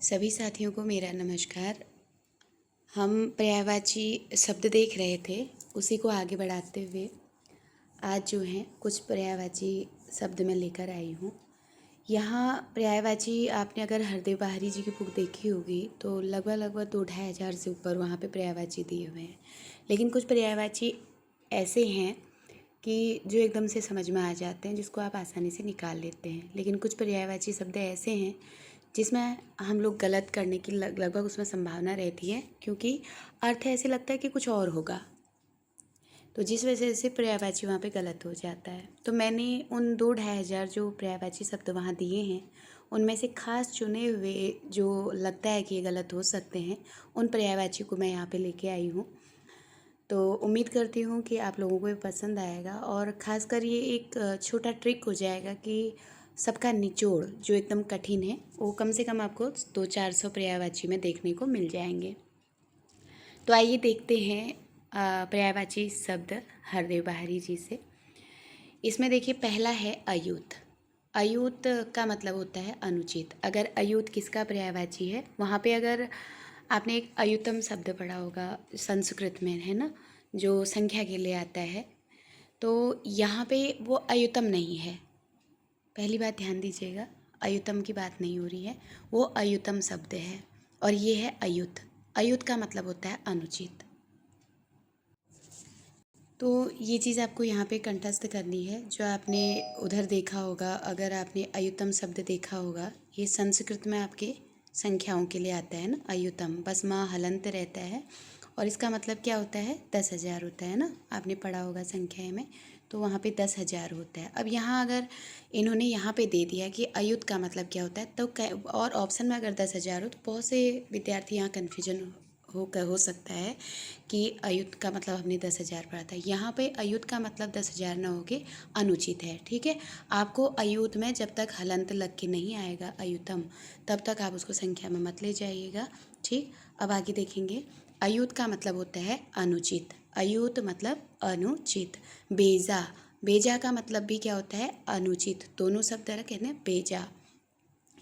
सभी साथियों को मेरा नमस्कार। हम पर्यायवाची शब्द देख रहे थे, उसी को आगे बढ़ाते हुए आज जो है कुछ पर्यायवाची शब्द मैं लेकर आई हूँ। यहाँ पर्यायवाची आपने अगर हरदेव बाहरी जी की बुक देखी होगी तो लगभग 2-2.5 हज़ार से ऊपर वहाँ पे पर्यायवाची दिए हुए हैं। लेकिन कुछ पर्यायवाची ऐसे हैं कि जो एकदम से समझ में आ जाते हैं, जिसको आप आसानी से निकाल लेते हैं। लेकिन कुछ पर्यायवाची शब्द ऐसे हैं जिसमें हम लोग गलत करने की लगभग उसमें संभावना रहती है, क्योंकि अर्थ ऐसे लगता है कि कुछ और होगा, तो जिस वजह से पर्यायवाची वहाँ पे गलत हो जाता है। तो मैंने उन 2-2.5 हज़ार जो पर्यायवाची शब्द वहाँ दिए हैं, उनमें से खास चुने हुए जो लगता है कि ये गलत हो सकते हैं, उन पर्यायवाची को मैं यहाँ पे लेके आई हूँ। तो उम्मीद करती हूँ कि आप लोगों को ये पसंद आएगा, और ख़ासकर ये एक छोटा ट्रिक हो जाएगा कि सबका निचोड़ जो एकदम कठिन है वो कम से कम आपको 200-400 पर्यायवाची में देखने को मिल जाएंगे। तो आइए देखते हैं पर्यायवाची शब्द हरदेव बाहरी जी से। इसमें देखिए, पहला है अयूत। अयूत का मतलब होता है अनुचित। अगर अयूत किसका पर्यायवाची है, वहाँ पे अगर आपने एक अयुतम शब्द पढ़ा होगा संस्कृत में, है ना, जो संख्या के लिए आता है, तो यहाँ पे वो अयुतम नहीं है। पहली बात ध्यान दीजिएगा, अयुतम की बात नहीं हो रही है, वो अयुतम शब्द है और ये है अयुत। अयुत का मतलब होता है अनुचित। तो ये चीज़ आपको यहाँ पे कंठस्थ करनी है। जो आपने उधर देखा होगा, अगर आपने अयुतम शब्द देखा होगा, ये संस्कृत में आपके संख्याओं के लिए आता है ना, अयुतम, बस माँ हलंत रहता है और इसका मतलब क्या होता है, 10,000 होता है ना, आपने पढ़ा होगा संख्या में, तो वहाँ पे 10,000 होता है। अब यहाँ अगर इन्होंने यहाँ पे दे दिया कि अयुत का मतलब क्या होता है, तो और ऑप्शन में अगर 10,000 हो, तो बहुत से विद्यार्थी यहाँ कन्फ्यूजन हो सकता है कि अयुत का मतलब हमने 10,000 पढ़ा था। यहाँ पे अयुत का मतलब 10,000 ना हो के अनुचित है, ठीक है। आपको अयुत में जब तक हलंत लग के नहीं आएगा अयुतम, तब तक आप उसको संख्या में मत ले जाइएगा, ठीक। अब आगे देखेंगे, अयुत का मतलब होता है अनुचित। अयुत मतलब अनुचित। बेजा, बेजा का मतलब भी क्या होता है, अनुचित। दोनों शब्द कहते हैं बेजा,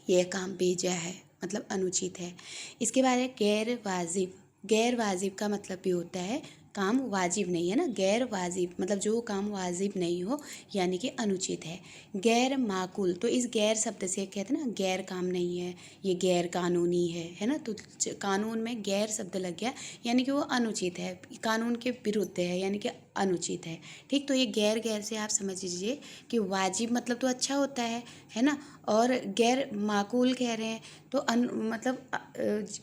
यह काम बेजा है, मतलब अनुचित है। इसके बाद है गैर वाजिब। गैर वाजिब का मतलब भी होता है काम वाजिब नहीं है ना, गैर वाजिब मतलब जो काम वाजिब नहीं हो, यानी कि अनुचित है। गैर माकूल, तो इस गैर शब्द से कहते हैं ना, गैर काम नहीं है, ये गैर कानूनी है ना, तो कानून में गैर शब्द लग गया, यानी कि वो अनुचित है, कानून के विरुद्ध है, यानी कि अनुचित है, ठीक। तो ये गैर गैर से आप समझ लीजिए कि वाजिब मतलब तो अच्छा होता है ना, और गैर माकूल कह रहे हैं तो मतलब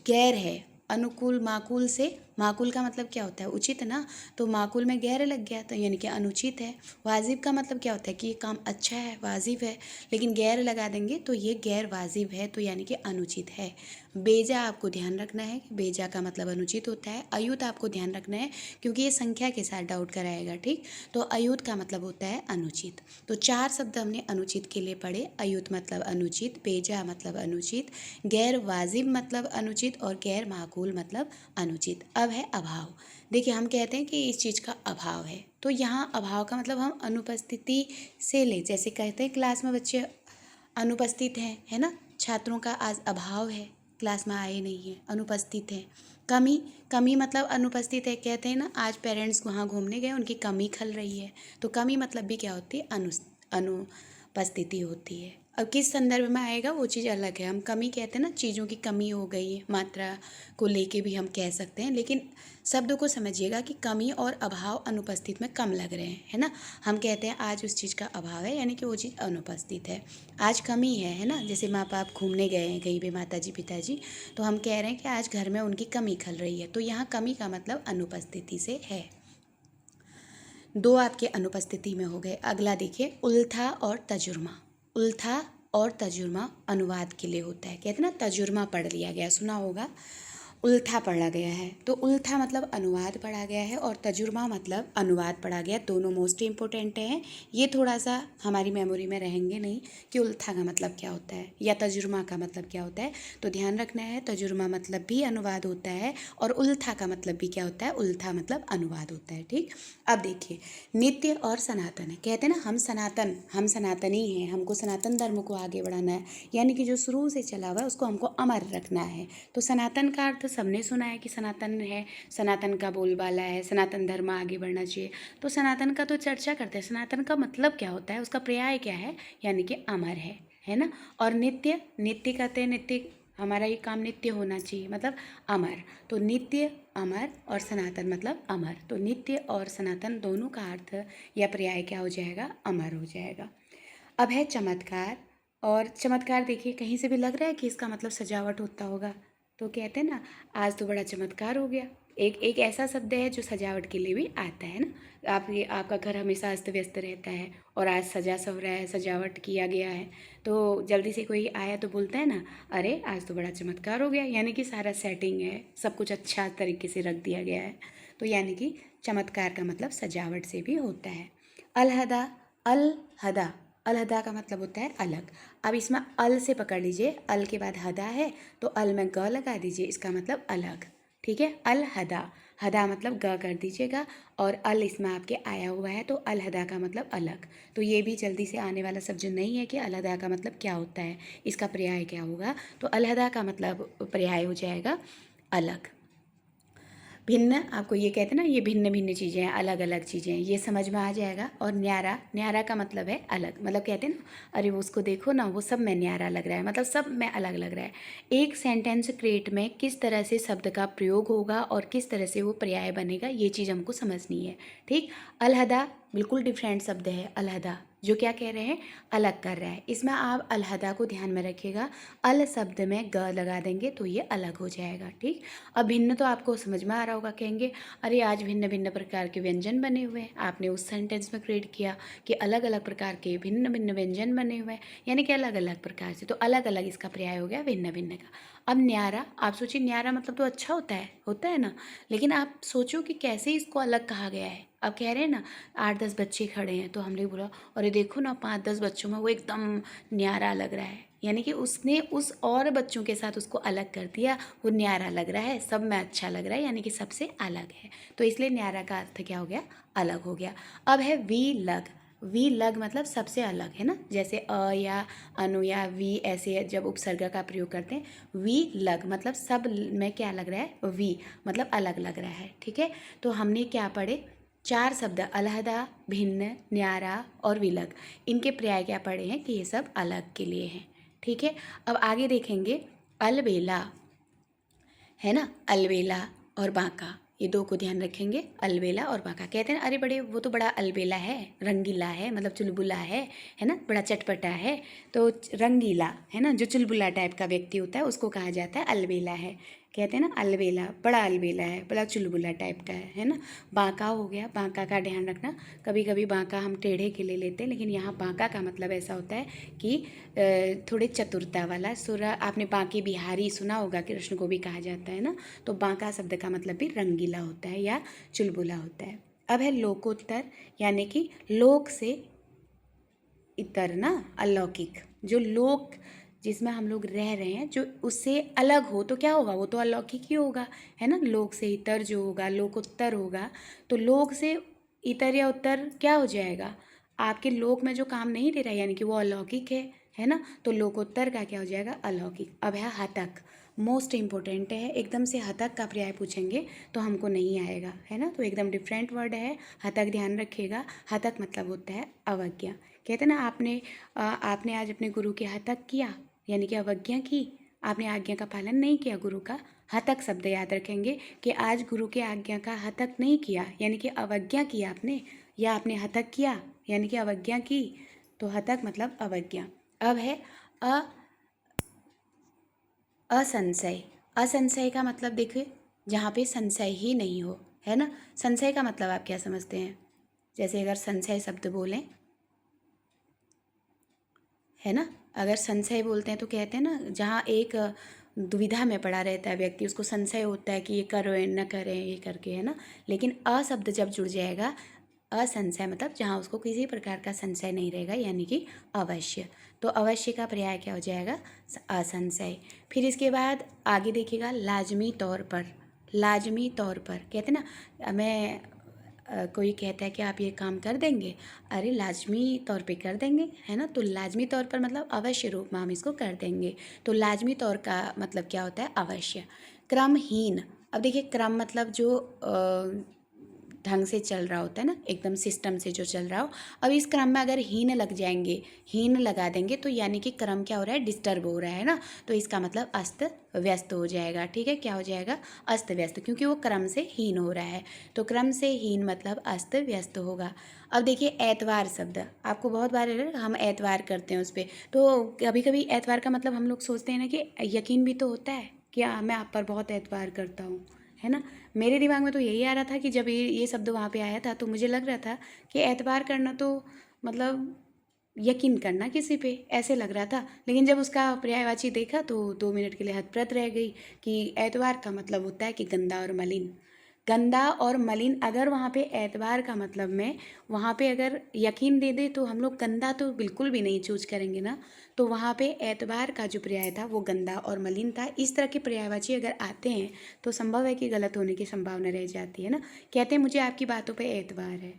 गैर है। अनुकूल माकूल से, माकूल का मतलब क्या होता है, उचित ना, तो माकूल में गैर लग गया तो यानी कि अनुचित है। वाजिब का मतलब क्या होता है कि ये काम अच्छा है, वाजिब है, लेकिन गैर लगा देंगे तो ये गैर वाजिब है, तो यानी कि अनुचित है। बेजा आपको ध्यान रखना है कि बेजा का मतलब अनुचित होता है। अयुत आपको ध्यान रखना है क्योंकि ये संख्या के साथ डाउट कराएगा, ठीक। तो अयुत का मतलब होता है अनुचित। तो 4 शब्द हमने अनुचित के लिए पढ़े। अयुत मतलब अनुचित, बेजा मतलब अनुचित, गैर वाजिब मतलब अनुचित, और गैर माकूल मतलब अनुचित। अब है अभाव। देखिए, हम कहते हैं कि इस चीज़ का अभाव है, तो यहाँ अभाव का मतलब हम अनुपस्थिति से ले, जैसे कहते हैं क्लास में बच्चे अनुपस्थित हैं, है ना, छात्रों का आज अभाव है, क्लास में आए नहीं है, अनुपस्थित है। कमी, कमी मतलब अनुपस्थित है, कहते हैं ना आज पेरेंट्स वहाँ घूमने गए, उनकी कमी खल रही है, तो कमी मतलब भी क्या होती है, अनुपस्थिति होती है। अब किस संदर्भ में आएगा वो चीज़ अलग है। हम कमी कहते हैं ना, चीज़ों की कमी हो गई है, मात्रा को लेके भी हम कह सकते हैं, लेकिन शब्द को समझिएगा कि कमी और अभाव अनुपस्थित में कम लग रहे हैं, है ना। हम कहते हैं आज उस चीज़ का अभाव है, यानी कि वो चीज़ अनुपस्थित है। आज कमी है ना, जैसे माँ बाप घूमने गए हैं कहीं भी, माता जी पिताजी, तो हम कह रहे हैं कि आज घर में उनकी कमी खल रही है, तो यहाँ कमी का मतलब अनुपस्थिति से है। 2 आपके अनुपस्थिति में हो गए। अगला देखिए, उल्था और तजुर्मा। उल्था और तजुर्मा अनुवाद के लिए होता है, कहते हैं ना तजुर्मा पढ़ लिया गया, सुना होगा। उल्था पढ़ा गया है। तो उल्था मतलब अनुवाद पढ़ा गया है और तजुर्मा मतलब अनुवाद पढ़ा गया। दोनों मोस्ट इम्पोर्टेंट हैं। ये थोड़ा सा हमारी मेमोरी में रहेंगे नहीं कि उल्था का मतलब क्या होता है या तजुर्मा का मतलब क्या होता है। तो ध्यान रखना है, तजुर्मा मतलब भी अनुवाद होता है और उल्था का मतलब भी क्या होता है, उल्था मतलब अनुवाद होता है। ठीक, अब देखिए नित्य और सनातन है। कहते हैं ना हम सनातनी हैं, हमको सनातन धर्म को आगे बढ़ाना है, यानी कि जो शुरू से चला हुआ है उसको हमको अमर रखना है। तो सनातन का अर्थ सबने सुना है कि सनातन है, सनातन का बोलबाला है, सनातन धर्म आगे बढ़ना चाहिए। तो सनातन का तो चर्चा करते हैं, सनातन का मतलब क्या होता है, उसका पर्याय क्या है, यानी कि अमर है ना। और नित्य, नित्य कहते हैं नित्य, हमारा ये काम नित्य होना चाहिए मतलब अमर। तो नित्य, अमर और सनातन मतलब अमर। तो नित्य और सनातन दोनों का अर्थ या पर्याय क्या हो जाएगा, अमर हो जाएगा। अब है चमत्कार। और चमत्कार देखिए कहीं से भी लग रहा है कि इसका मतलब सजावट होता होगा। तो कहते हैं ना आज तो बड़ा चमत्कार हो गया। एक एक ऐसा शब्द है जो सजावट के लिए भी आता है ना। आपका घर हमेशा अस्त व्यस्त रहता है और आज सजा सवरा है, सजावट किया गया है, तो जल्दी से कोई आया तो बोलता है ना अरे आज तो बड़ा चमत्कार हो गया, यानी कि सारा सेटिंग है, सब कुछ अच्छा तरीके से रख दिया गया है। तो यानी कि चमत्कार का मतलब सजावट से भी होता है। अलहदा, अलहदा, अलहदा का मतलब होता है अलग। अब इसमें अल से पकड़ लीजिए, अल के बाद हदा है तो अल में ग लगा दीजिए, इसका मतलब अलग। ठीक है, अलहदा, हदा मतलब ग कर दीजिएगा और अल इसमें आपके आया हुआ है तो अलहदा का मतलब अलग। तो ये भी जल्दी से आने वाला शब्द नहीं है कि अलहदा का मतलब क्या होता है, इसका पर्याय क्या होगा। तो अलहदा का मतलब पर्याय हो जाएगा अलग। भिन्न, आपको ये कहते हैं ना ये भिन्न भिन्न चीज़ें हैं, अलग अलग चीज़ें हैं, ये समझ में आ जाएगा। और न्यारा, न्यारा का मतलब है अलग, मतलब कहते हैं ना अरे वो उसको देखो ना वो सब में न्यारा लग रहा है, मतलब सब में अलग लग रहा है। एक सेंटेंस क्रिएट में किस तरह से शब्द का प्रयोग होगा और किस तरह से वो पर्याय बनेगा, ये चीज़ हमको समझनी है। ठीक, अलहदा बिल्कुल डिफरेंट शब्द है। अलहदा जो क्या कह रहे हैं, अलग कर रहा है। इसमें आप अलहदा को ध्यान में रखिएगा, अल शब्द में ग लगा देंगे तो ये अलग हो जाएगा। ठीक, अब भिन्न तो आपको समझ में आ रहा होगा, कहेंगे अरे आज भिन्न भिन्न प्रकार के व्यंजन बने हुए हैं। आपने उस सेंटेंस में क्रिएट किया कि अलग अलग प्रकार के भिन्न भिन्न व्यंजन बने हुए हैं, यानी कि अलग अलग प्रकार से, तो अलग अलग इसका पर्याय हो गया भिन्न भिन्न का। अब न्यारा, आप सोचिए न्यारा मतलब तो अच्छा होता है ना, लेकिन आप सोचो कि कैसे इसको अलग कहा गया है। अब कह रहे हैं ना 8-10 बच्चे खड़े हैं तो हमने बोला अरे देखो ना 5-10 बच्चों में वो एकदम न्यारा लग रहा है, यानी कि उसने उस और बच्चों के साथ उसको अलग कर दिया, वो न्यारा लग रहा है, सब में अच्छा लग रहा है, यानी कि सबसे अलग है। तो इसलिए न्यारा का अर्थ क्या हो गया, अलग हो गया। अब है वी लग। वी लग मतलब सबसे अलग है ना, जैसे अ या अनु या वी ऐसे जब उपसर्ग का प्रयोग करते हैं। वी लग मतलब सब में क्या लग रहा है, वी मतलब अलग लग रहा है। ठीक है, तो हमने क्या पढ़े, 4 शब्द अलहदा, भिन्न, न्यारा और विलग, इनके पर्याय क्या पढ़े हैं कि ये सब अलग के लिए हैं। ठीक है, अब आगे देखेंगे अलबेला, है ना, अलबेला और बांका, ये दो को ध्यान रखेंगे, अलबेला और बांका। कहते हैं अरे बड़े वो तो बड़ा अलबेला है, रंगीला है, मतलब चुलबुला है ना, बड़ा चटपटा है। तो रंगीला है ना, जो चुलबुला टाइप का व्यक्ति होता है उसको कहा जाता है अलबेला है। कहते हैं ना अलबेला, बड़ा अलबेला है, बड़ा चुलबुला टाइप का है ना। बांका हो गया, बांका का ध्यान रखना, कभी कभी बांका हम टेढ़े के ले लेते हैं, लेकिन यहाँ बांका का मतलब ऐसा होता है कि थोड़े चतुरता वाला सुर। आपने बांके बिहारी सुना होगा, कृष्ण को भी कहा जाता है ना। तो बांका शब्द का मतलब भी रंगीला होता है या चुलबुला होता है। अब है लोकोत्तर, यानी कि लोक से इतर ना, अलौकिक, जो लोक जिसमें हम लोग रह रहे हैं जो उससे अलग हो तो क्या होगा, वो तो अलौकिक ही होगा, है ना। लोक से इतर जो होगा लोकोत्तर होगा, तो लोक से इतर या उत्तर क्या हो जाएगा, आपके लोक में जो काम नहीं दे रहा है यानी कि वो अलौकिक है ना। तो लोकोत्तर का क्या हो जाएगा, अलौकिक। अब है हतक, मोस्ट इम्पोर्टेंट है, एकदम से हतक का पर्याय पूछेंगे तो हमको नहीं आएगा, है ना। तो एकदम डिफरेंट वर्ड है हतक, ध्यान रखिएगा। हतक मतलब होता है अवज्ञा। कहते हैं ना आपने आज अपने गुरु के हतक किया, यानी कि अवज्ञा की, आपने आज्ञा का पालन नहीं किया गुरु का। हतक शब्द याद रखेंगे कि आज गुरु के आज्ञा का हतक नहीं किया, यानी कि अवज्ञा किया आपने, या आपने हतक किया यानी कि अवज्ञा की। तो हतक मतलब अवज्ञा। अब है असंशय। असंशय का मतलब देखिए जहाँ पे संशय ही नहीं हो, है ना। संशय का मतलब आप क्या समझते हैं, जैसे अगर संशय शब्द बोलें, है ना, अगर संशय बोलते हैं तो कहते हैं ना जहाँ एक दुविधा में पड़ा रहता है व्यक्ति, उसको संशय होता है कि ये करें न करें ये करके, है ना। लेकिन अ शब्द जब जुड़ जाएगा, असंशय मतलब जहाँ उसको किसी प्रकार का संशय नहीं रहेगा, यानी कि अवश्य। तो अवश्य का पर्याय क्या हो जाएगा, असंशय। फिर इसके बाद आगे देखिएगा, लाजमी तौर पर। लाजमी तौर पर कहते ना, मैं कोई कहता है कि आप ये काम कर देंगे, अरे लाजमी तौर पे कर देंगे, है ना। तो लाजमी तौर पर मतलब अवश्य रूप में हम इसको कर देंगे। तो लाजमी तौर का मतलब क्या होता है, अवश्य। क्रमहीन, अब देखिए क्रम मतलब जो ढंग से चल रहा होता है ना, एकदम सिस्टम से जो चल रहा हो। अब इस क्रम में अगर हीन लग जाएंगे, हीन लगा देंगे, तो यानी कि क्रम क्या हो रहा है, डिस्टर्ब हो रहा है ना। तो इसका मतलब अस्त व्यस्त हो जाएगा, ठीक है। क्या हो जाएगा, अस्त व्यस्त, क्योंकि वो क्रम से हीन हो रहा है। तो क्रम से हीन मतलब अस्त व्यस्त होगा। अब देखिए एतवार शब्द, आपको बहुत बार हम एतवार करते हैं उस पर, तो कभी कभी एतवार का मतलब हम लोग सोचते हैं ना कि यकीन भी तो होता है कि मैं आप पर बहुत एतवार करता हूँ, है ना। मेरे दिमाग में तो यही आ रहा था कि जब ये शब्द वहाँ पे आया था तो मुझे लग रहा था कि एतबार करना तो मतलब यकीन करना किसी पे, ऐसे लग रहा था। लेकिन जब उसका पर्यायवाची देखा तो 2 मिनट के लिए हतप्रत रह गई कि एतवार का मतलब होता है कि गंदा और मलिन। गंदा और मलिन, अगर वहाँ पे एतबार का मतलब में वहाँ पे अगर यकीन दे दे तो हम लोग गंदा तो बिल्कुल भी नहीं चूज करेंगे ना। तो वहाँ पे एतबार का जो पर्याय था वो गंदा और मलिन था। इस तरह के पर्यायवाची अगर आते हैं तो संभव है कि गलत होने की संभावना रह जाती है ना। कहते हैं मुझे आपकी बातों पे एतबार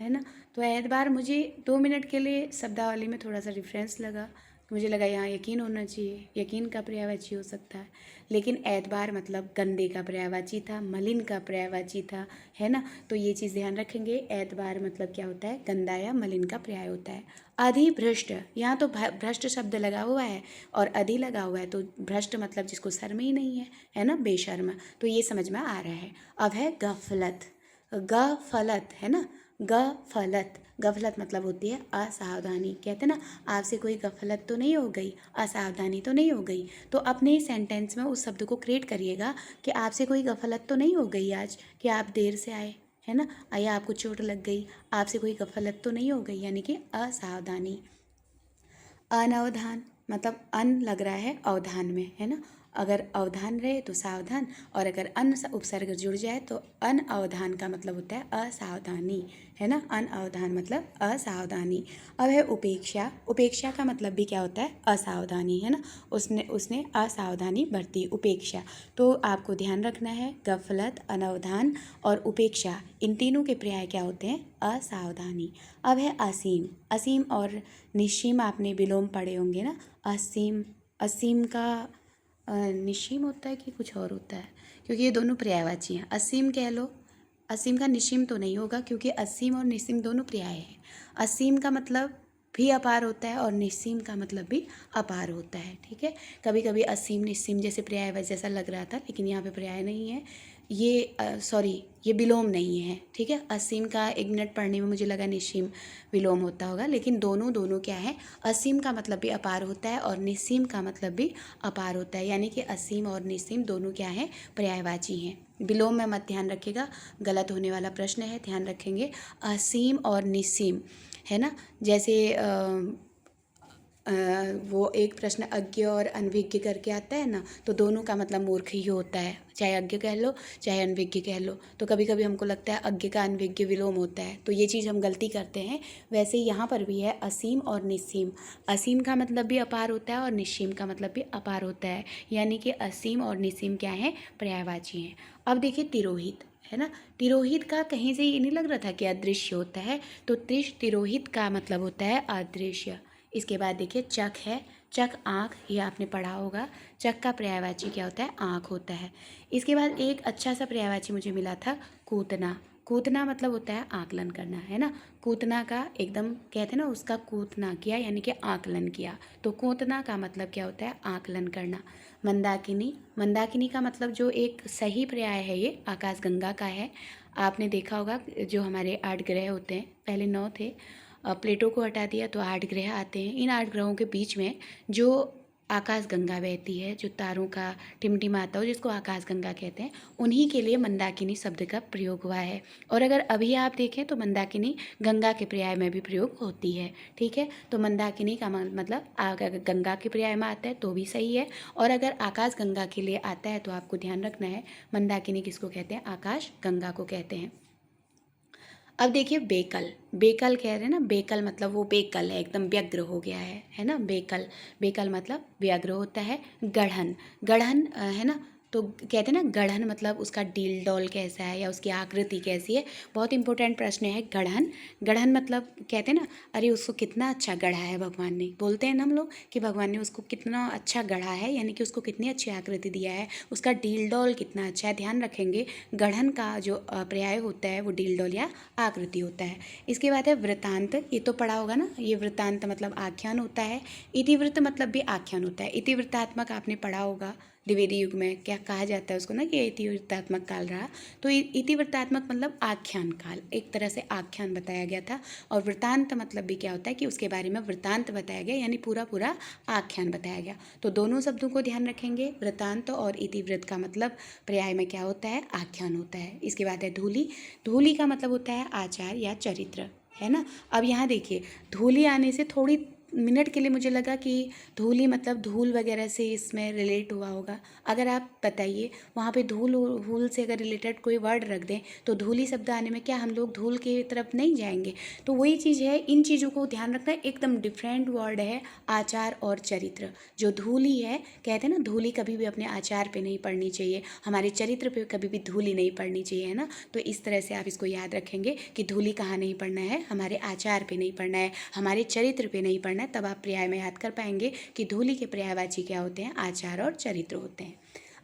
है ना। तो एतबार मुझे 2 मिनट के लिए शब्दावली में थोड़ा सा डिफरेंस लगा, मुझे लगा यहाँ यकीन होना चाहिए, यकीन का पर्यायवाची हो सकता है। लेकिन एतबार मतलब गंदे का पर्यायवाची था, मलिन का पर्यायवाची था, है ना। तो ये चीज़ ध्यान रखेंगे, एतबार मतलब क्या होता है, गंदा या मलिन का पर्याय होता है। अधिभ्रष्ट, यहाँ तो भ्रष्ट शब्द लगा हुआ है और अधि लगा हुआ है, तो भ्रष्ट मतलब जिसको शर्म ही नहीं है ना, बेशर्म। तो ये समझ में आ रहा है। अब है गफलत, गफलत है ना, गफलत। गफलत मतलब होती है असावधानी। कहते ना आपसे कोई गफलत तो नहीं हो गई, असावधानी तो नहीं हो गई। तो अपने सेंटेंस में उस शब्द को क्रिएट करिएगा कि आपसे कोई गफलत तो नहीं हो गई आज, कि आप देर से आए, है ना, या आपको चोट लग गई, आपसे कोई गफलत तो नहीं हो गई, यानी कि असावधानी। अनवधान मतलब अन लग रहा है अवधान में, है ना। अगर अवधान रहे तो सावधान, और अगर अन उपसर्ग जुड़ जाए तो अनअवधान का मतलब होता है असावधानी, है ना। अनअवधान मतलब असावधानी। अब है उपेक्षा, उपेक्षा का मतलब भी क्या होता है, असावधानी, है ना। उसने उसने असावधानी बरती, उपेक्षा। तो आपको ध्यान रखना है, गफलत, अनवधान और उपेक्षा, इन तीनों के पर्याय क्या होते हैं, असावधानी। अब है असीम, असीम और निश्चिम आपने विलोम पढ़े होंगे ना। असीम, असीम का निश्चिम होता है कि कुछ और होता है, क्योंकि ये दोनों पर्यायवाची हैं। असीम कह लो, असीम का निश्चिम तो नहीं होगा, क्योंकि असीम और निश्चिम दोनों पर्याय हैं। असीम का मतलब भी अपार होता है और निश्चिम का मतलब भी अपार होता है, ठीक है। कभी कभी असीम निश्चिम जैसे पर्याय जैसा लग रहा था, लेकिन यहाँ पे पर्याय नहीं है ये, सॉरी ये विलोम नहीं है, ठीक है। असीम का 1 मिनट पढ़ने में मुझे लगा निश्चिम विलोम होता होगा, लेकिन दोनों दोनों क्या है, असीम का मतलब भी अपार होता है और निश्चिम का मतलब भी अपार होता है, यानी कि असीम और निश्चिम दोनों क्या है, पर्यायवाची हैं। विलोम में मत ध्यान रखिएगा, गलत होने वाला प्रश्न है, ध्यान रखेंगे। असीम और निश्चिम, है ना। जैसे वो एक प्रश्न अज्ञ और अनभिज्ञ करके आता है ना, तो दोनों का मतलब मूर्ख ही होता है, चाहे अज्ञ कह लो चाहे अनभिज्ञ कह लो। तो कभी कभी हमको लगता है अज्ञ का अनभिज्ञ विलोम होता है, तो ये चीज़ हम गलती करते हैं। वैसे यहाँ पर भी है असीम और निश्चिम, असीम का मतलब भी अपार होता है और निश्चिम का मतलब भी अपार होता है, यानी कि असीम और निश्चिम क्या है, पर्यायवाची हैं। अब देखिए तिरोहित, है ना। तिरोहित का कहीं से ये नहीं लग रहा था कि अदृश्य होता है, तो तिरोहित का मतलब होता है अदृश्य। इसके बाद देखिए चक है, चक आँख, ये आपने पढ़ा होगा। चक का पर्यायवाची क्या होता है, आँख होता है। इसके बाद एक अच्छा सा पर्यायवाची मुझे मिला था, कूतना। कूतना मतलब होता है आकलन करना, है ना। कूतना का एकदम कहते हैं ना, उसका कूतना किया यानी कि आकलन किया, तो कूतना का मतलब क्या होता है, आकलन करना। मंदाकिनी, मंदाकिनी का मतलब जो एक सही पर्याय है ये आकाशगंगा का है। आपने देखा होगा जो हमारे 8 ग्रह होते हैं, पहले 9 थे, प्लेटो को हटा दिया तो 8 ग्रह आते हैं। इन 8 ग्रहों के बीच में जो आकाश गंगा बहती है, जो तारों का टिमटिमाता हो, जिसको आकाश गंगा कहते हैं, उन्हीं के लिए मंदाकिनी शब्द का प्रयोग हुआ है। और अगर अभी आप देखें तो मंदाकिनी गंगा के पर्याय में भी प्रयोग होती है। ठीक है, तो मंदाकिनी का मतलब अगर गंगा के पर्याय में आता है तो भी सही है, और अगर आकाश गंगा के लिए आता है तो आपको ध्यान रखना है मंदाकिनी किसको कहते हैं, आकाश गंगा को कहते हैं। अब देखिए बेकल, बेकल कह रहे हैं ना, बेकल मतलब वो बेकल है, एकदम व्यग्र हो गया है ना। बेकल, बेकल मतलब व्यग्र होता है। गढ़न, गढ़न है ना, तो कहते हैं ना गढ़न मतलब उसका डील डॉल कैसा है या उसकी आकृति कैसी है। बहुत इंपॉर्टेंट प्रश्न है गढ़न। गढ़न मतलब कहते हैं ना, अरे उसको कितना अच्छा गढ़ा है भगवान ने, बोलते हैं ना हम लोग कि भगवान ने उसको कितना अच्छा गढ़ा है, यानी कि उसको कितनी अच्छी आकृति दिया है, उसका डील डॉल कितना अच्छा है। ध्यान रखेंगे गढ़न का जो पर्याय होता है वो डील डॉल या आकृति होता है। इसके बाद है वृतांत, ये तो पढ़ा होगा ना, ये वृतांत मतलब आख्यान होता है। इतिवृत्त मतलब भी आख्यान होता है। इतिवृत्तात्मक आपने पढ़ा होगा द्विवेदी युग में, क्या कहा जाता है उसको ना कि इतिवृत्तात्मक काल रहा। तो इतिवृत्तात्मक मतलब आख्यान काल, एक तरह से आख्यान बताया गया था। और वृतांत मतलब भी क्या होता है कि उसके बारे में वृतांत बताया गया, यानी पूरा पूरा आख्यान बताया गया। तो दोनों शब्दों को ध्यान रखेंगे, वृतांत और इतिवृत्त का मतलब पर्याय में क्या होता है, आख्यान होता है। इसके बाद है धूली, धूली का मतलब होता है आचार या चरित्र, है ना। अब यहाँ देखिए धूली आने से थोड़ी मिनट के लिए मुझे लगा कि धूली मतलब धूल वगैरह से इसमें रिलेट हुआ होगा। अगर आप बताइए वहाँ पे धूल धूल से अगर रिलेटेड कोई वर्ड रख दें तो धूली शब्द आने में क्या हम लोग धूल की तरफ नहीं जाएंगे। तो वही चीज़ है, इन चीज़ों को ध्यान रखना है। एकदम डिफरेंट वर्ड है आचार और चरित्र। जो धूली है, कहते हैं ना धूली कभी भी अपने आचार पे नहीं पड़नी चाहिए, हमारे चरित्र पे कभी भी धूली नहीं पड़नी चाहिए, है ना। तो इस तरह से आप इसको याद रखेंगे कि धूली कहाँ नहीं पड़ना है, हमारे आचार पे नहीं पड़ना है, हमारे चरित्र पे नहीं पड़ना है। तब आप पर्याय में याद कर पाएंगे कि धूली के पर्यायवाची क्या होते हैं, आचार और चरित्र होते हैं।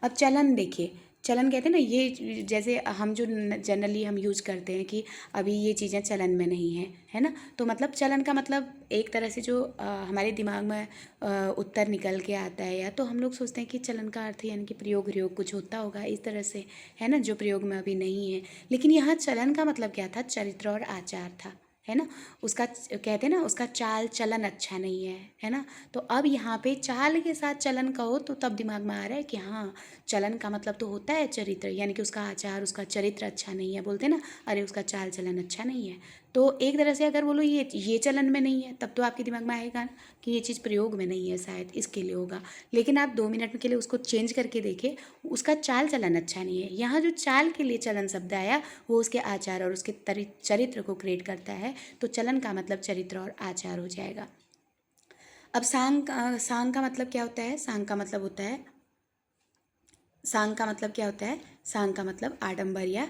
अब चलन देखिए, चलन कहते हैं ना, ये जैसे हम जो जनरली हम यूज करते हैं कि अभी ये चीज़ें चलन में नहीं है, है ना। तो मतलब चलन का मतलब एक तरह से जो हमारे दिमाग में उत्तर निकल के आता है, या तो हम लोग सोचते हैं कि चलन का अर्थ यानी कि प्रयोग प्रयोग कुछ होता होगा इस तरह से, है ना, जो प्रयोग में अभी नहीं है। लेकिन यहाँ चलन का मतलब क्या था, चरित्र और आचार था, है ना। उसका कहते हैं ना उसका चाल चलन अच्छा नहीं है ना। तो अब यहाँ पे चाल के साथ चलन कहो तो तब दिमाग में आ रहा है कि हाँ, चलन का मतलब तो होता है चरित्र, यानी कि उसका आचार उसका चरित्र अच्छा नहीं है, बोलते हैं ना अरे उसका चाल चलन अच्छा नहीं है। तो एक तरह से अगर बोलो ये चलन में नहीं है, तब तो आपके दिमाग में आएगा कि ये चीज़ प्रयोग में नहीं है, शायद इसके लिए होगा। लेकिन आप 2 मिनट के लिए उसको चेंज करके देखें, उसका चाल चलन अच्छा नहीं है। यहाँ जो चाल के लिए चलन शब्द आया वो उसके आचार और उसके चरित्र को क्रिएट करता है। तो चलन का मतलब चरित्र और आचार हो जाएगा। अब सांग का मतलब क्या होता है, सांग का मतलब होता है, सांग का मतलब क्या होता है, सांग का मतलब आडंबर, या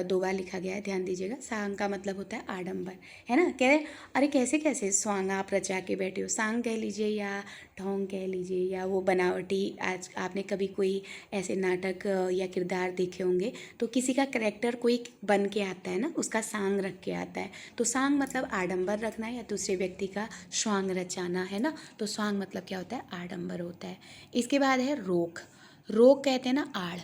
2 बार लिखा गया है, ध्यान दीजिएगा। सांग का मतलब होता है आडंबर, है ना। कह रहे अरे कैसे कैसे स्वांग आप रचा के बैठे हो, सांग कह लीजिए या ढोंग कह लीजिए या वो बनावटी। आज आपने कभी कोई ऐसे नाटक या किरदार देखे होंगे तो किसी का करेक्टर कोई बन के आता है ना, उसका सांग रख के आता है। तो सांग मतलब आडंबर रखना या दूसरे व्यक्ति का स्वांग रचाना, है ना। तो स्वांग मतलब क्या होता है, आडंबर होता है। इसके बाद है रोक, रोक कहते हैं ना आड़,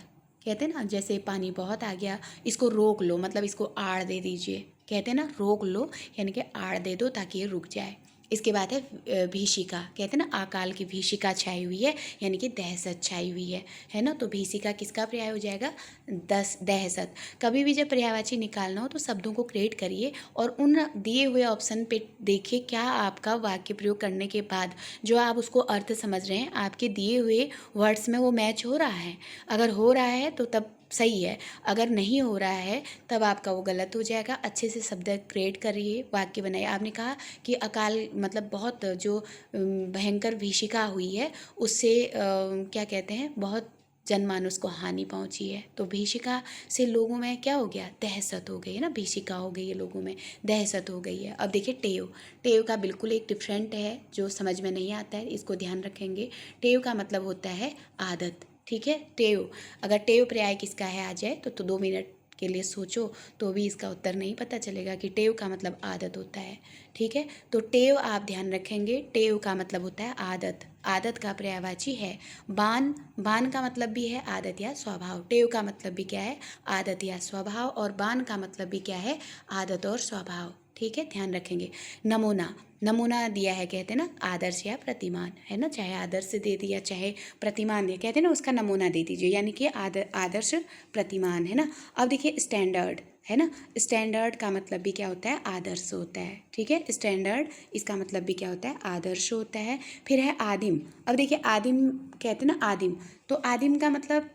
कहते हैं ना जैसे पानी बहुत आ गया, इसको रोक लो, मतलब इसको आड़ दे दीजिए, कहते हैं ना रोक लो, यानी कि आड़ दे दो ताकि ये रुक जाए। इसके बाद है भीषिका, कहते हैं ना अकाल की भीषिका छाई हुई है, यानी कि दहशत छाई हुई है ना। तो भीषिका किसका पर्याय हो जाएगा, दहशत। कभी भी जब पर्यायवाची निकालना हो तो शब्दों को क्रिएट करिए और उन दिए हुए ऑप्शन पे देखिए क्या आपका वाक्य प्रयोग करने के बाद जो आप उसको अर्थ समझ रहे हैं आपके दिए हुए वर्ड्स में वो मैच हो रहा है। अगर हो रहा है तो तब सही है, अगर नहीं हो रहा है तब आपका वो गलत हो जाएगा। अच्छे से शब्द क्रिएट करिए, वाक्य बनाइए। आपने कहा कि अकाल मतलब बहुत जो भयंकर भीषिका हुई है उससे क्या कहते हैं, बहुत जनमानस को हानि पहुंची है। तो भीषिका से लोगों में क्या हो गया, दहशत हो गई है ना, भीषिका हो गई है, लोगों में दहशत हो गई है। अब देखिए टेव, टेव का बिल्कुल एक डिफरेंट है जो समझ में नहीं आता है, इसको ध्यान रखेंगे। टेव का मतलब होता है आदत, ठीक है। टेव, अगर टेव पर्याय किसका है आ जाए तो 2 मिनट के लिए सोचो तो भी इसका उत्तर नहीं पता चलेगा कि टेव का मतलब आदत होता है, ठीक है। तो टेव आप ध्यान रखेंगे, टेव का मतलब होता है आदत, आदत का पर्यायवाची है बान, बान का मतलब भी है आदत या स्वभाव। टेव का मतलब भी क्या है, आदत या स्वभाव, और बान का मतलब भी क्या है, आदत और स्वभाव, ठीक है, ध्यान रखेंगे। नमूना, नमूना दिया है, कहते हैं ना आदर्श या प्रतिमान, है ना, चाहे आदर्श दे दिया चाहे प्रतिमान दिया, कहते हैं ना उसका नमूना दे दीजिए, यानी कि आदर्श प्रतिमान, है ना। अब देखिए स्टैंडर्ड, है ना, स्टैंडर्ड का मतलब भी क्या होता है, आदर्श होता है, ठीक है। स्टैंडर्ड इसका मतलब भी क्या होता है, आदर्श होता है। फिर है आदिम। अब देखिए आदिम, कहते हैं ना आदिम, तो आदिम का मतलब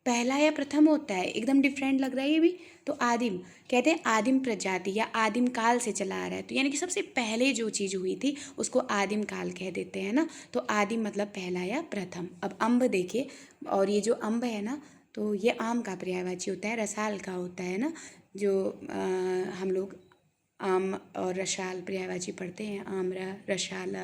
पहला या प्रथम होता है, एकदम डिफरेंट लग रहा है ये भी। तो आदिम, कहते हैं आदिम प्रजाति या आदिम काल से चला आ रहा है, तो यानी कि सबसे पहले जो चीज़ हुई थी उसको आदिम काल कह देते हैं ना। तो आदिम मतलब पहला या प्रथम। अब अम्ब देखिए, और ये जो अम्ब है ना, तो ये आम का पर्यायवाची होता है, रसाल का होता है ना, जो हम लोग आम और रसाल पर्यायवाची पढ़ते हैं, आम्र, रसाल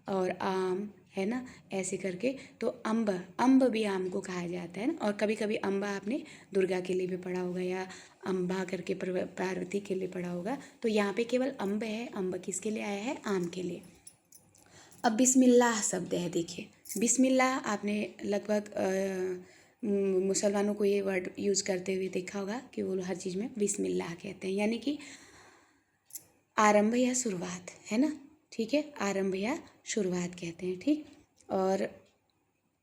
और आम, है ना, ऐसे करके। तो अम्ब, अम्ब भी आम को कहा जाता है ना। और कभी कभी अम्बा आपने दुर्गा के लिए भी पढ़ा होगा, या अम्बा करके पार्वती के लिए पढ़ा होगा। तो यहाँ पे केवल अम्ब है, अम्ब किसके लिए आया है, आम के लिए। अब बिस्मिल्लाह शब्द है, देखिए बिस्मिल्लाह आपने लगभग मुसलमानों को ये वर्ड यूज़ करते हुए देखा होगा कि वो हर चीज़ में बिस्मिल्लाह कहते हैं, यानी कि आरंभ या शुरुआत, है ना, ठीक है, आरंभ या शुरुआत कहते हैं, ठीक। और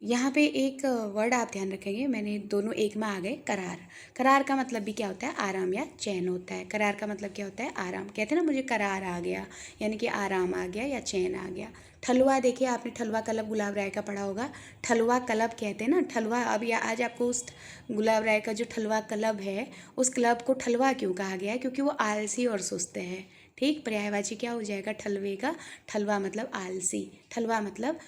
यहाँ पे एक वर्ड आप ध्यान रखेंगे, मैंने दोनों एक में आ गए, करार। करार का मतलब भी क्या होता है, आराम या चैन होता है। करार का मतलब क्या होता है, आराम, कहते हैं ना मुझे करार आ गया, यानी कि आराम आ गया या चैन आ गया। ठलुआ, देखिए आपने ठलुआ कलब गुलाब राय का पढ़ा होगा, ठलुआ कलब कहते हैं ना, ठलुआ। अब या आज आपको उस गुलाब राय का जो ठलुआ कलब है, उस क्लब को ठलुआ क्यों कहा गया है, क्योंकि वो आलसी और सुस्त है, ठीक। पर्यायवाची क्या हो जाएगा, ठलवे का, ठलवा मतलब आलसी, ठलवा मतलब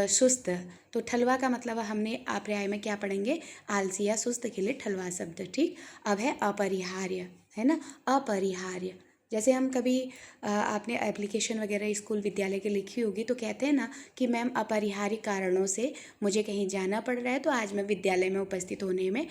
सुस्त। तो ठलवा का मतलब हमने पर्याय में क्या पढ़ेंगे, आलसी या सुस्त के लिए ठलवा शब्द, ठीक। अब है अपरिहार्य, है ना, अपरिहार्य। जैसे हम कभी आपने एप्लीकेशन वगैरह स्कूल विद्यालय के लिखी होगी, तो कहते हैं ना कि मैम अपरिहार्य कारणों से मुझे कहीं जाना पड़ रहा है, तो आज मैं विद्यालय में उपस्थित होने में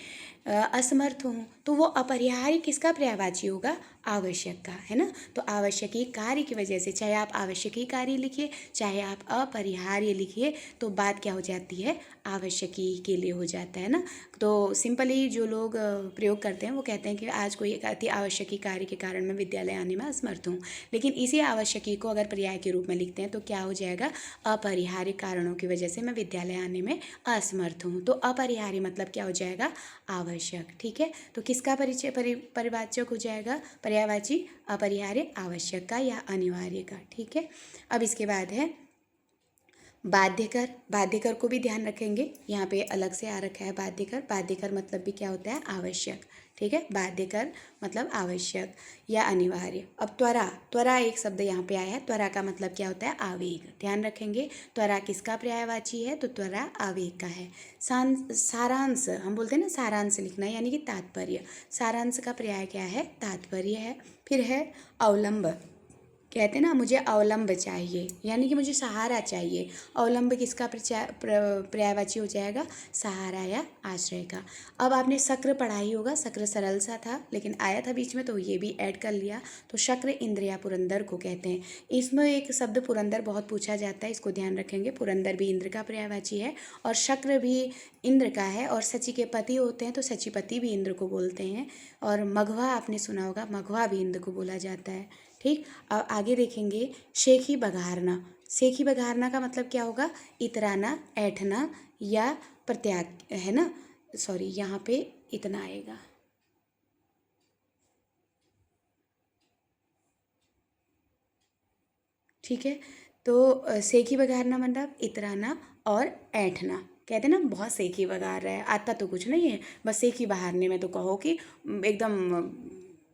असमर्थ हूँ। तो वो अपरिहार्य किसका पर्यायवाची होगा, आवश्यक का, है ना। तो आवश्यकीय कार्य की वजह से, चाहे आप आवश्यकीय कार्य लिखिए चाहे आप अपरिहार्य लिखिए, तो बात क्या हो जाती है, आवश्यकीय के लिए हो जाता है ना। तो सिंपली जो लोग प्रयोग करते हैं वो कहते हैं कि आज कोई एक अति आवश्यकीय कार्य के कारण मैं विद्यालय आने में असमर्थ हूँ, लेकिन इसी आवश्यकीय को अगर पर्याय के रूप में लिखते हैं तो क्या हो जाएगा, अपरिहार्य कारणों की वजह से मैं विद्यालय आने में असमर्थ हूँ। तो अपरिहार्य मतलब क्या हो जाएगा, आवश्यक, ठीक है। तो किसका परिचय परिवाचक हो जाएगा, पर्यायवाची, अपरिहार्य, आवश्यक का या अनिवार्य का, ठीक है। अब इसके बाद है बाध्यकर। बाध्यकर को भी ध्यान रखेंगे, यहाँ पे अलग से आ रखा है बाध्यकर। बाध्यकर मतलब भी क्या होता है, आवश्यक, ठीक है। बाध्यकर मतलब आवश्यक या अनिवार्य। अब त्वरा, त्वरा एक शब्द यहाँ पे आया है, त्वरा का मतलब क्या होता है, आवेग, ध्यान रखेंगे। त्वरा किसका पर्यायवाची है, तो त्वरा आवेग का है। सारांश, हम बोलते हैं ना सारांश लिखना, यानी कि तात्पर्य। सारांश का पर्याय क्या है, तात्पर्य है। फिर है अवलंब, कहते हैं ना मुझे अवलंब चाहिए, यानी कि मुझे सहारा चाहिए। अवलंब किसका पर्यायवाची हो जाएगा, सहारा या आश्रय का। अब आपने शक्र पढ़ा ही होगा, शक्र सरल सा था लेकिन आया था बीच में तो ये भी ऐड कर लिया। तो शक्र इंद्र या पुरंदर को कहते हैं। इसमें एक शब्द पुरंदर बहुत पूछा जाता है, इसको ध्यान रखेंगे। पुरंदर भी इंद्र का पर्यायवाची है और शक्र भी इंद्र का है, और सची के पति होते हैं तो सचिपति भी इंद्र को बोलते हैं। और मघवा आपने सुना होगा, मघवा भी इंद्र को बोला जाता है, ठीक। अब आगे देखेंगे शेखी बघारना। शेखी बघारना का मतलब क्या होगा, इतराना, ऐठना या प्रत्याग, है ना, सॉरी यहाँ पे इतना आएगा, ठीक है। तो सेखी बघारना मतलब इतराना और ऐठना, कहते हैं ना बहुत सेखी बघार रहा है, आता तो कुछ नहीं है, बस सेखी बहारने में तो कहो कि एकदम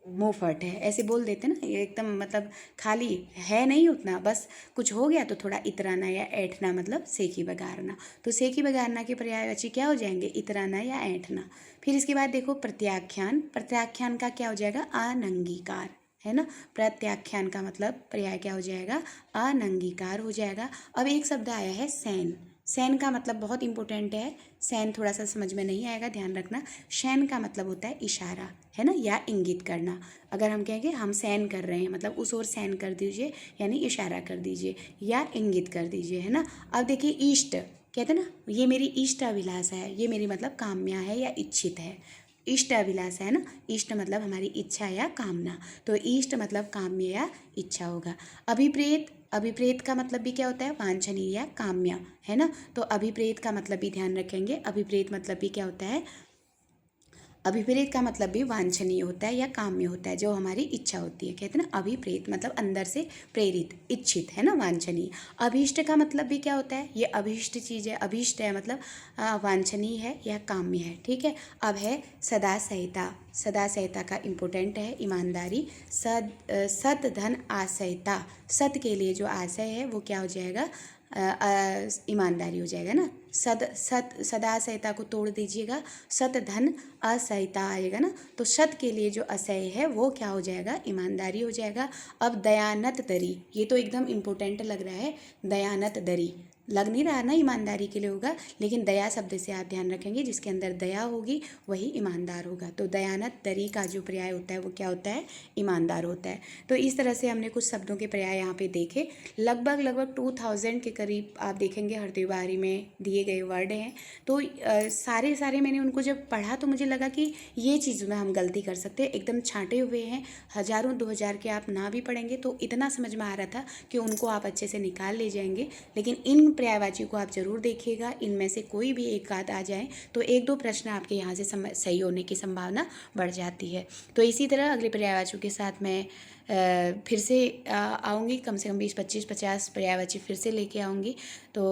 मुंह फट है, ऐसे बोल देते ना, ये एकदम मतलब खाली है नहीं उतना, बस कुछ हो गया तो थोड़ा इतराना या ऐठना, मतलब सेखी बघारना। तो सेखी बघारना के पर्यायवाची क्या हो जाएंगे, इतराना या ऐठना। फिर इसके बाद देखो प्रत्याख्यान। प्रत्याख्यान का क्या हो जाएगा, अनंगीकार, है ना। प्रत्याख्यान का मतलब पर्याय क्या हो जाएगा, अनंगीकार हो जाएगा। अब एक शब्द आया है सैन। सैन का मतलब बहुत इंपॉर्टेंट है, सैन थोड़ा सा समझ में नहीं आएगा, ध्यान रखना। सैन का मतलब होता है इशारा, है ना, या इंगित करना। अगर हम कहेंगे हम सैन कर रहे हैं, मतलब उस ओर सैन कर दीजिए, यानी इशारा कर दीजिए या इंगित कर दीजिए, है ना। अब देखिए इष्ट, कहते हैं ना ये मेरी इष्ट अभिलाषा है, ये मेरी मतलब काम्या है या इच्छित है, इष्ट अभिलाषा है ना, इष्ट मतलब हमारी इच्छा या कामना, तो इष्ट मतलब काम्य या इच्छा होगा। अभिप्रेत, अभिप्रेत का मतलब भी क्या होता है, वांछनीय या काम्य, है ना। तो अभिप्रेत का मतलब भी ध्यान रखेंगे, अभिप्रेत मतलब भी क्या होता है, अभिप्रेत का मतलब भी वांछनीय होता है या काम्य होता है, जो हमारी इच्छा होती है, कहते हैं ना अभिप्रेत मतलब अंदर से प्रेरित, इच्छित, है ना, वांछनीय। अभीष्ट का मतलब भी क्या होता है, ये अभीष्ट चीज़ है, अभीष्ट है मतलब वांछनीय है या काम्य है, ठीक है। अब है सदा सहिता, सदा सहिता का इम्पोर्टेंट है ईमानदारी। सत धन आशयता, सत के लिए जो आशय है वो क्या हो जाएगा, ईमानदारी हो जाएगा ना। सदा असहता को तोड़ दीजिएगा, सत धन असहता आएगा ना, तो सत के लिए जो असह्य है वो क्या हो जाएगा, ईमानदारी हो जाएगा। अब दयानत दरी, ये तो एकदम इम्पोर्टेंट लग रहा है, दयानत दरी लग नहीं रहा ना ईमानदारी के लिए होगा, लेकिन दया शब्द से आप ध्यान रखेंगे, जिसके अंदर दया होगी वही ईमानदार होगा। तो दयानत दरी का जो पर्याय होता है वो क्या होता है, ईमानदार होता है। तो इस तरह से हमने कुछ शब्दों के पर्याय यहाँ पे देखे, लगभग 2000 के करीब आप देखेंगे हरदेवारी में दिए गए वर्ड हैं। तो सारे मैंने उनको जब पढ़ा तो मुझे लगा कि ये चीज़ में हम गलती कर सकते हैं, एकदम छाँटे हुए हैं, हज़ारों 2000 के आप ना भी पढ़ेंगे तो इतना समझ में आ रहा था कि उनको आप अच्छे से निकाल ले जाएंगे। लेकिन इन पर्यायवाची को आप ज़रूर देखिएगा, इनमें से कोई भी एक आध आ जाए तो एक दो प्रश्न आपके यहाँ से सही होने की संभावना बढ़ जाती है। तो इसी तरह अगले पर्यायवाचियों के साथ मैं फिर से आऊँगी, कम से कम 20 25 50 पर्यायवाची फिर से लेके आऊँगी। तो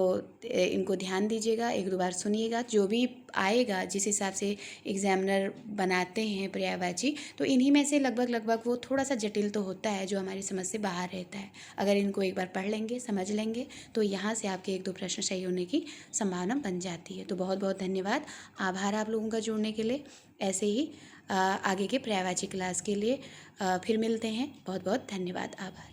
इनको ध्यान दीजिएगा, एक दो बार सुनिएगा, जो भी आएगा जिस हिसाब से एग्जामिनर बनाते हैं पर्यायवाची, तो इन्हीं में से लगभग वो थोड़ा सा जटिल तो होता है, जो हमारी समझ से बाहर रहता है। अगर इनको एक बार पढ़ लेंगे, समझ लेंगे, तो यहाँ से आपके एक दो प्रश्न सही होने की संभावना बन जाती है। तो बहुत बहुत धन्यवाद, आभार आप लोगों का जुड़ने के लिए। ऐसे ही आगे के पर्यायवाची क्लास के लिए फिर मिलते हैं। बहुत बहुत धन्यवाद, आभार।